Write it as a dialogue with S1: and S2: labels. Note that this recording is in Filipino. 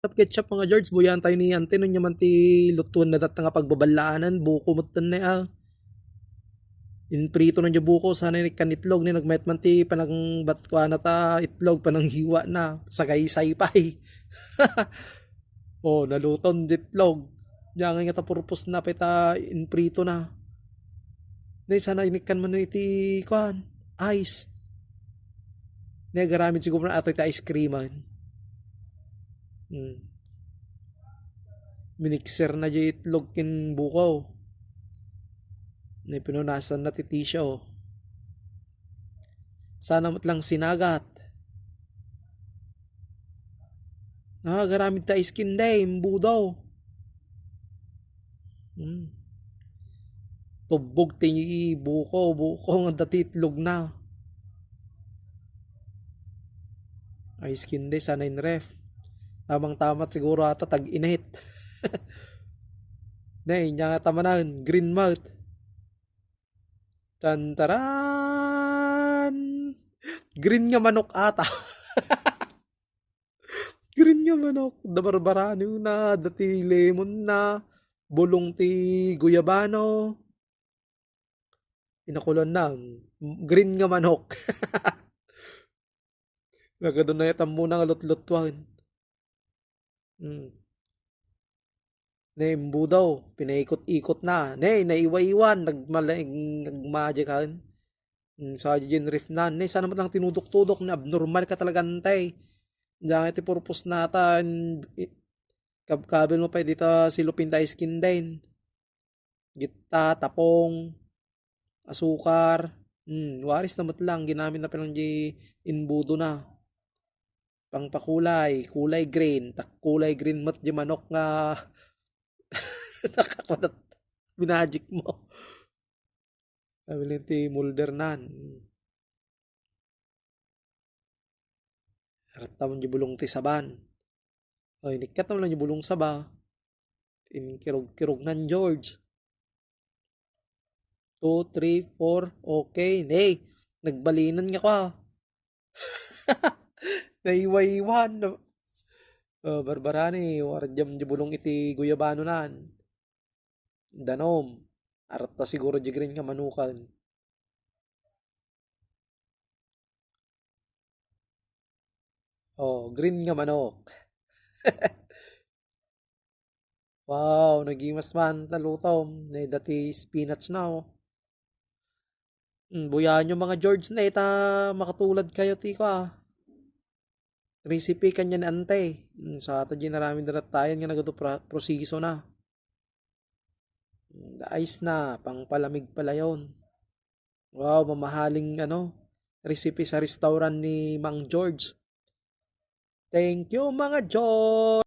S1: ketchup mga George, buyan tayo ni ante nun yaman ti lutuan na dat nga pagbabalaanan, buko mutan na in prito ng buko, sana ni kanitlog ni nagmet man ti panang batkwa na ta itlog panang hiwa na, sagay saypay. Oh, naluton ditlog. Yang nga ta purpose na peta in prito na. Nay sana inikan man iti kwan, ice. Nay garamid siguro na ato iti ice creaman. Hmm. Minixer na di itlog kin bukaw. Na pinunasan na titisyo. Sana mat lang sinagat. Garamid ta iskin day, mbudaw. Hmm. Tubog ti buko nga dati itlog na. Ay skin day sana in ref. Tamang tamat siguro ata tag init. Nay, nya nga tamanan, green mouth. Tantaran! Green nga manok ata. Green nga manok. Dabarbarano na, dati lemon na, bulong ti guyabano. Inakulon na, green nga manok. Nagadun na yatam muna nga lutlutwan. Hmm. Naimbu daw, pinaikot-ikot na. Nay, naiwa-iwan, nagmadyakan. Sa Jin Riff na. Nay, sana mo lang tinudok-tudok na abnormal ka talaga antay. Diyan iti purpose natan. Kabkabel mo pa dito silupin tayo skin din. Gita, tapong, asukar. Waris na lang. Ginamit na palang di inbudo na. Pangpakulay, kulay green. Kulay green mat di manok nga nakakulat binajik mo. Sabi lang ti Mulder nan. Arat tamon di bulong ti saban. O inikat naman lang di bulong saba. Inikirog-kirog nan George. 2, 3, 4. Okay. Nay, nagbalinan nga ka. Naiwaiwan. Barbarani. Waradjam di bulong iti guyabano nan. Danom. Arat na siguro di green nga manukan. Oh, green nga manok. Wow, nagimas man talutom. Na dati spinach na oh. Buyan nyo mga George na ita makatulad kayo ti ko ah. Recipe kanya na ante. Sa ata di naraming daratayan nga nagato prosiso na. Ice na, pang palamig pala yon. Wow, mamahaling ano, recipe sa restaurant ni Mang George. Thank you mga George!